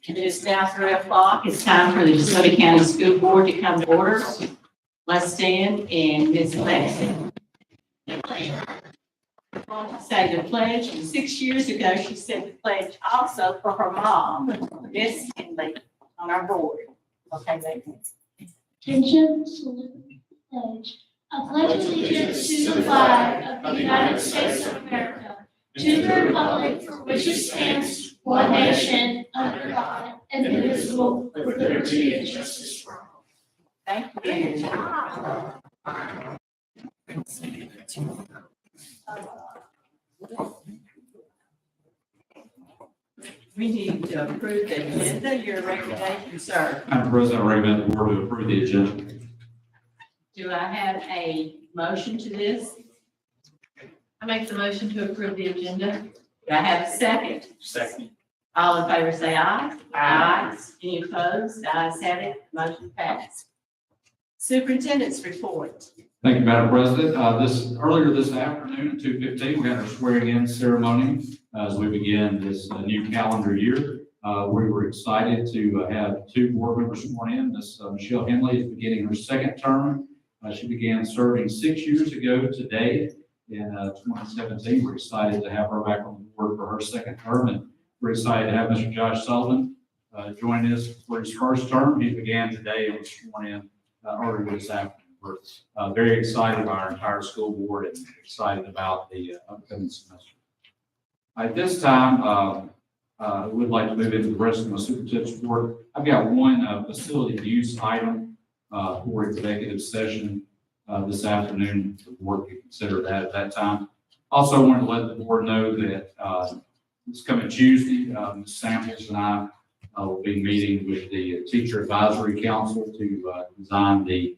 It is now 3 o'clock. It's time for the DeSoto County School Board to come to order. Let's stand and Ms. Lexi. Say the pledge. 6 years ago, she said the pledge also for her mom, Miss Henley, on our board. Okay, ladies. Attention, salute, pledge. I pledge allegiance to the flag of the United States of America, to the republic for which it stands, one nation, under God, indivisible, with liberty and justice for all. Thank you. We need to approve the agenda. Your recommendation, sir. Madam President, I recommend the board to approve the agenda. Do I have a motion to this? I make the motion to approve the agenda. Do I have a second? Second. All in favor say aye. Aye. Any opposed? The ayes have it. Motion passed. Superintendent's report. Thank you, Madam President. Earlier this afternoon at 2:15, we had our swearing-in ceremony as we begin this new calendar year. We were excited to have two board members sworn in. Ms. Michelle Henley is beginning her second term. She began serving 6 years ago today in 2017. We're excited to have her back on the board for her second term, and we're excited to have Mr. Josh Sullivan join us for his first term. He began today and was sworn in earlier this afternoon. We're very excited about our entire school board and excited about the upcoming semester. At this time, I would like to move into the rest of my superintendent's report. I've got one facility use item for executive session this afternoon. The board can consider that at that time. Also, I wanted to let the board know that this coming Tuesday, Ms. Samples and I will be meeting with the Teacher Advisory Council to design the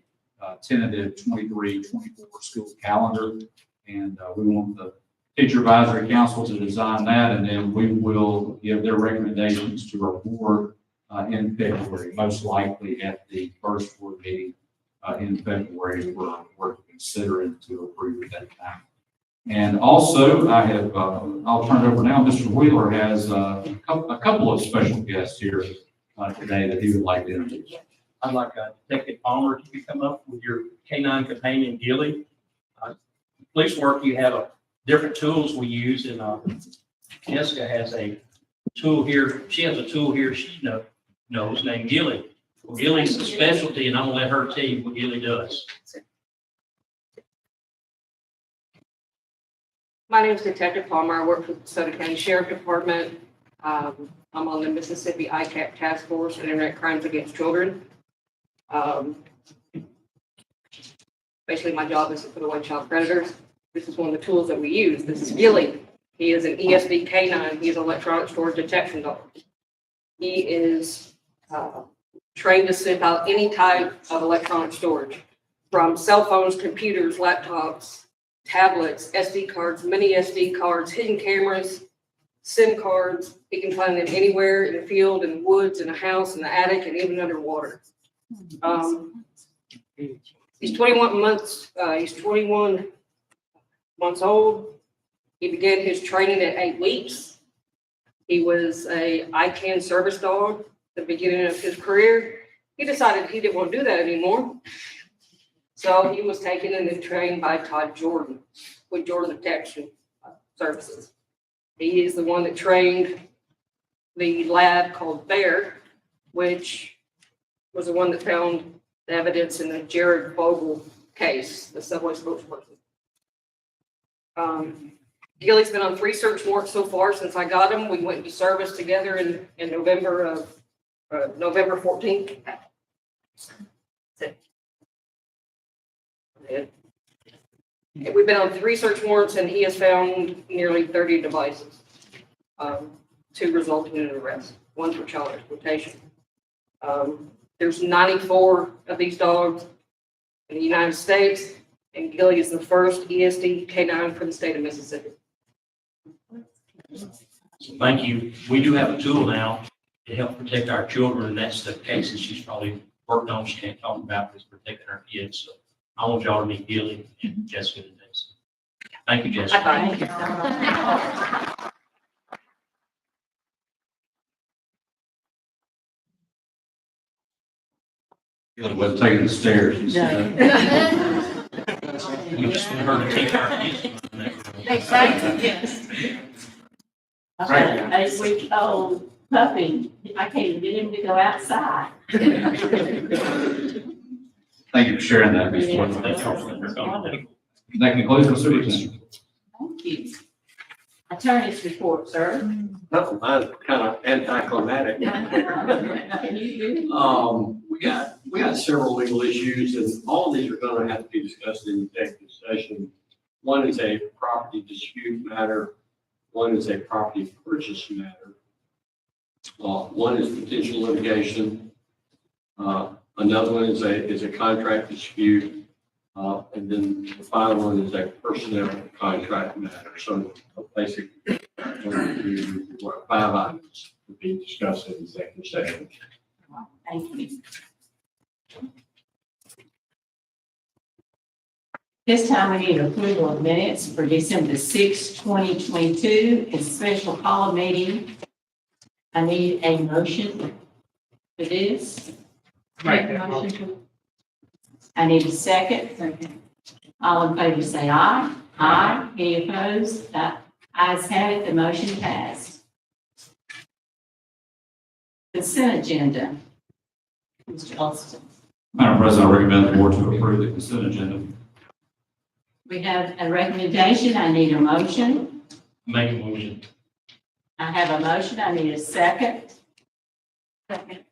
tentative 23-24 school calendar. And we want the Teacher Advisory Council to design that, and then we will give their recommendations to our board in February, most likely at the first board meeting in February, we're considering to approve at that time. And also, I have, I'll turn it over now. Mr. Wheeler has a couple of special guests here today that he would like to introduce. I'd like Detective Palmer to come up with your canine companion, Gilly. Police work, you have different tools we use, and Jessica has a tool here. She has a tool here she knows named Gilly. Well, Gilly's a specialty, and I'm gonna let her tell you what Gilly does. My name is Detective Palmer. I work for the DeSoto County Sheriff Department. I'm on the Mississippi ICAP Task Force on Internet Crimes Against Children. Basically, my job is to put away child predators. This is one of the tools that we use. This is Gilly. He is an ESD canine. He is an electronic storage detection dog. He is trained to sniff out any type of electronic storage, from cell phones, computers, laptops, tablets, SD cards, mini SD cards, hidden cameras, SIM cards. He can find them anywhere in the field, in the woods, in a house, in the attic, and even underwater. He's 21 months. He's 21 months old. He began his training at 8 weeks. He was a ICANN service dog at the beginning of his career. He decided he didn't want to do that anymore. So he was taken and then trained by Todd Jordan with Jordan Detection Services. He is the one that trained the lab called Bear, which was the one that found the evidence in the Jared Vogel case, the subway spokesperson. Gilly's been on 3 search warrants so far since I got him. We went into service together in November 14th. We've been on 3 search warrants, and he has found nearly 30 devices, 2 resulting in an arrest, 1 for child exploitation. There's 94 of these dogs in the United States, and Gilly is the first ESD canine for the state of Mississippi. Thank you. We do have a tool now to help protect our children, and that's the cases she's probably worked on. She can't talk about is protecting our kids. So I want y'all to meet Gilly and Jessica today. So thank you, Jessica. Thank you. It wasn't taking the stairs. You just want her to take our keys. Exactly, yes. I've got an 8-week-old puppy. I can't even get him to go outside. Thank you for sharing that, Ms. Wood. That concludes my superintendent. Thank you. Attorney's report, sir. No, mine's kind of anticlimactic. Can you do? We got several legal issues, and all of these are going to have to be discussed in executive session. One is a property dispute matter. One is a property purchase matter. One is potential litigation. Another one is a contract dispute. And then the final one is a personnel contract matter. So basically, 5 items to be discussed in executive session. Thank you. This time we need approval of minutes for December 6, 2022, a special call meeting. I need a motion for this. Make a motion. I need a second. All in favor say aye. Aye. Any opposed? Ayes have it, the motion passed. Consent agenda. Mr. Alston. Madam President, I recommend the board to approve the consent agenda. We have a recommendation. I need a motion. Make a motion. I have a motion. I need a second. Second.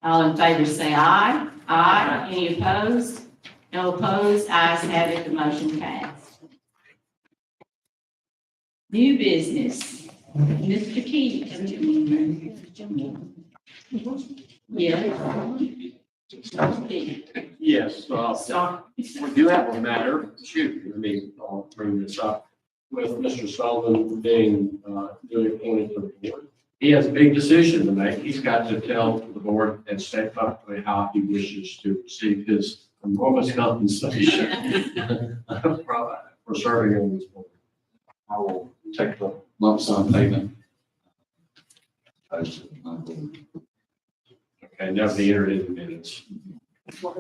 All in favor say aye. Aye. Any opposed? No opposed. Ayes have it, the motion passed. New business. Mr. Key. Yes, Sorry. we do have a matter, I'll bring this up, with Mr. Sullivan being newly appointed to the board. He has a big decision to make. He's got to tell the board and state publicly how he wishes to receive his enormous compensation for serving on this board. I will take the lump sum payment. Okay, never be entered in the minutes. All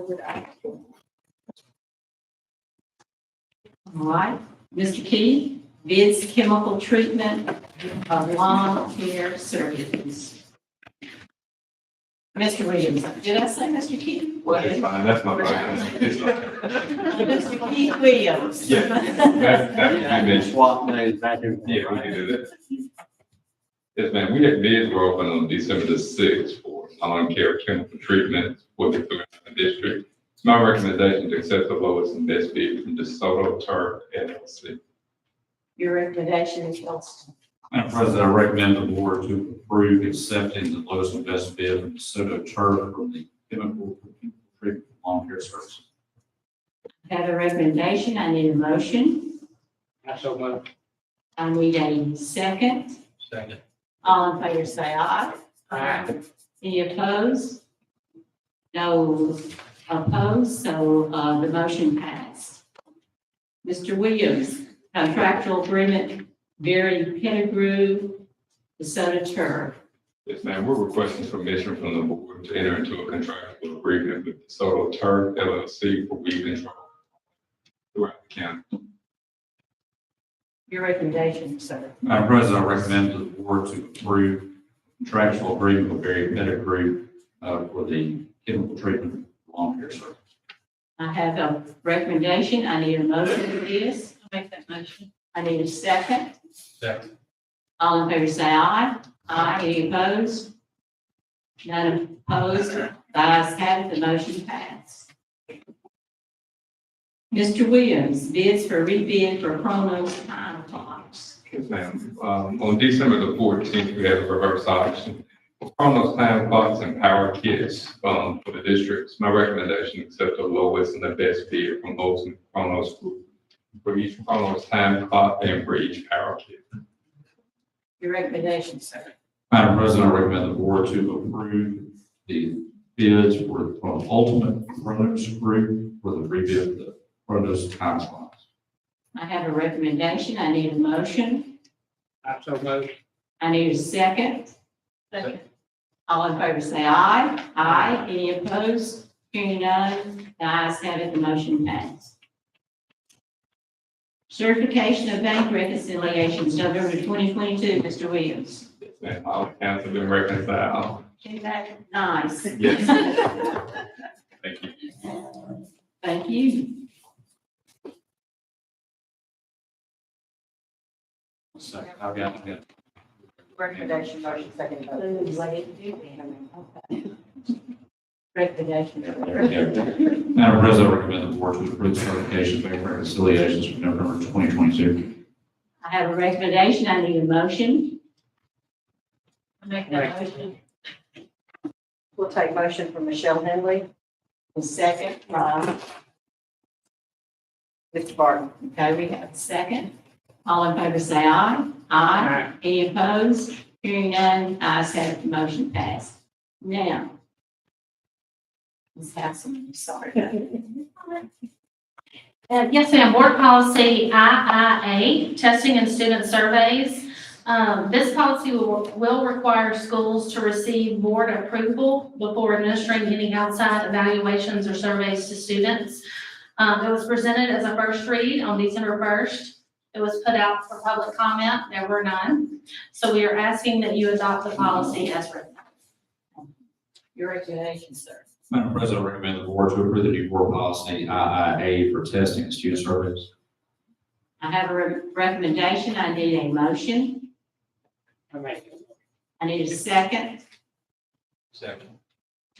right, Mr. Key, bids chemical treatment of lawn care services. Mr. Williams, did I say Mr. Key? That's fine, that's my fault. It's fine. Mr. Keith Williams. Yeah, that's been Swap names back and forth. Yeah, we can do that. Yes, ma'am, we had bids were open on December the 6th for lawn care chemical treatment for the district. It's my recommendation to accept the lowest and best bid from DeSoto Turf LLC. Your recommendation is Elston. Madam President, I recommend the board to approve accepting the lowest and best bid from DeSoto Turf for the chemical treatment lawn care services. I have a recommendation. I need a motion. So much. I need a second. Second. All in favor say aye. Aye. Any opposed? No opposed, so the motion passed. Mr. Williams, contractual agreement, Barry Pettigrew, DeSoto Turf. Yes, ma'am, we're requesting permission from the board to enter into a contractual agreement with DeSoto Turf LLC for weed control throughout the county. Your recommendation, sir. Madam President, I recommend to the board to approve contractual agreement with Barry Pettigrew for the chemical treatment of lawn care service. I have a recommendation. I need a motion for this. I'll make that motion. I need a second. Second. All in favor say aye. Aye. Any opposed? None opposed. The ayes have it. The motion passed. Mr. Williams, bids for rebid for Chronos time clocks. Yes, ma'am. On December the 14th, we had a reverse auction on those time clocks and power kits for the districts. My recommendation, accept the lowest and the best bid from those Chronos Group for each Chronos time clock and for each power kit. Your recommendation, sir. Madam President, I recommend the board to approve the bids from Ultimate Chronos Group for the rebid of the Chronos time clocks. I have a recommendation. I need a motion. So moved. I need a second. Second. All in favor say aye. Aye. Any opposed? Hearing none, the ayes have it, the motion passed. Certification of bank reconciliations, November 2022, Mr. Williams. And all accounts have been reconciled. Isn't that nice? Yes. Thank you. Thank you. Second, I've got. Recommendation, motion, second vote. Recommendation. Madam President, I recommend the board to approve the certification of bank reconciliations for November 2022. I have a recommendation, I need a motion. I make that motion. We'll take motion from Michelle Henley. A second from, Mr. Barton. okay, we have a second. All in favor say aye. Aye. Any opposed? Hearing none, ayes have it, the motion passed. Now, Ms. Hassan, sorry. Yes, ma'am. Board policy IIA, testing and student surveys. This policy will require schools to receive board approval before administering any outside evaluations or surveys to students. It was presented as a first read on December 1st. It was put out for public comment. There were none. So we are asking that you adopt the policy as written. Your recommendation, sir. Madam President, I recommend the board to approve the new board policy IIA for testing and student surveys. I have a recommendation. I need a motion. I need a second. Second.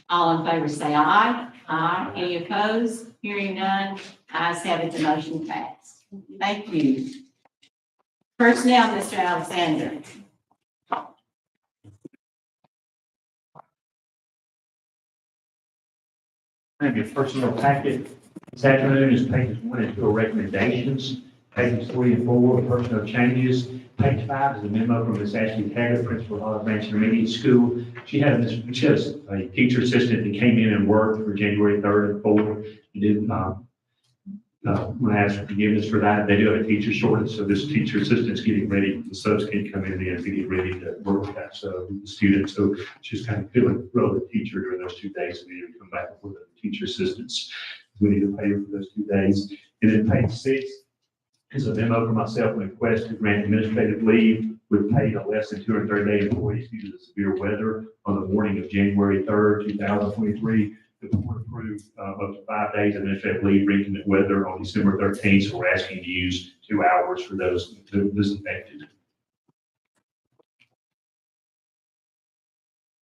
All in favor say aye. Aye. Any opposed? Hearing none, ayes have it, the motion passed. Thank you. Personnel, Mr. Alexander. Have your personal packet this afternoon is pages 1 and 2 are recommendations. Pages 3 and 4 are personnel changes. Page 5 is a memo from Ms. Ashley Taggart, principal of Olive Branch Intermediate School. She has a teacher assistant that came in and worked for January 3rd and 4th. She did, when I asked for forgiveness for that, they do have a teacher shortage, so this teacher assistant's getting ready, the subs can come in and to get ready to work with that, so the student, so she's kind of feeling relevant teacher during those 2 days, and then come back with the teacher assistants. We need to pay her for those 2 days. And then page 6 is a memo for myself and request to grant administrative leave with pay to less than 230-day employees due to the severe weather on the morning of January 3rd, 2023. The board approved up to 5 days administrative leave for inclement weather on December 13th, so we're asking to use 2 hours for those affected.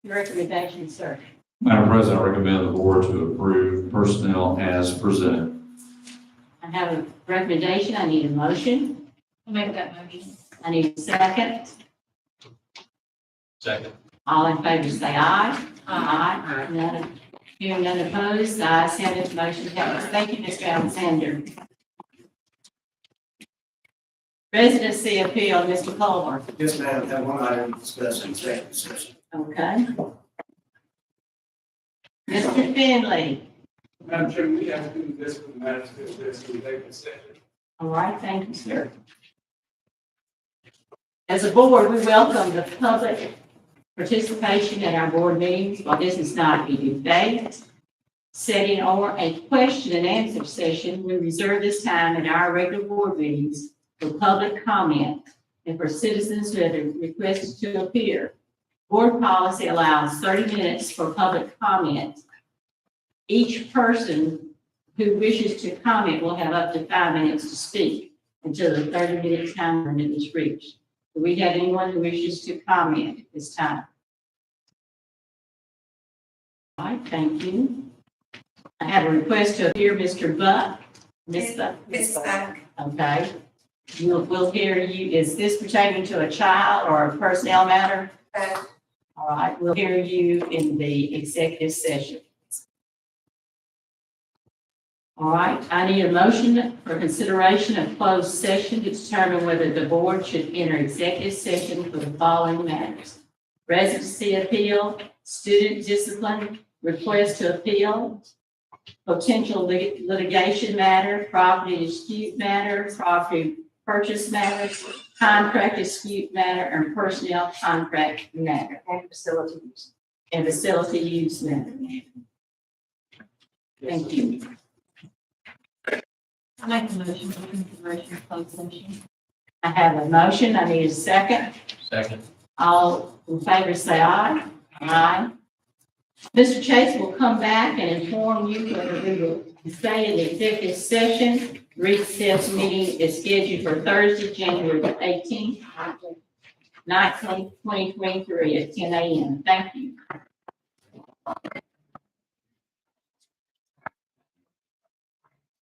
Your recommendation, sir. Madam President, I recommend the board to approve personnel as presented. I have a recommendation. I need a motion. I make that motion. I need a second. Second. All in favor say aye. Aye. None, hearing none opposed, the ayes have it, motion carries. Thank you, Mr. Alexander. Residency appeal, Mr. Culver. Yes, ma'am, I have one item to discuss in executive session. Okay. Mr. Finley. Madam Chair, we have to do this for the matters to this in executive session. All right, thank you, sir. As a board, we welcome the public participation at our board meetings. While this is not a debate setting or a question and answer session, we reserve this time in our regular board meetings for public comment and for citizens who have requested to appear. Board policy allows 30 minutes for public comment. Each person who wishes to comment will have up to 5 minutes to speak until the 30-minute time limit is reached. Do we have anyone who wishes to comment at this time? All right, thank you. I have a request to appear, Mr. Buck. Ms. Buck. Ms. Buck. Okay. We'll hear you. Is this pertaining to a child or a personnel matter? All right, we'll hear you in the executive session. All right, I need a motion for consideration of closed session to determine whether the board should enter executive session for the following matters: residency appeal, student discipline, request to appeal, potential litigation matter, property dispute matter, property purchase matter, contract dispute matter, and personnel contract matter. And facilities. and facility use limit. Thank you. I make the motion for consideration of closed session. I have a motion, I need a second. Second. All in favor say aye. Aye. Mr. Chase will come back and inform you whether we will stay in the executive session. Recess meeting is scheduled for Thursday, January 18th, 2023 at 10 a.m. Thank you.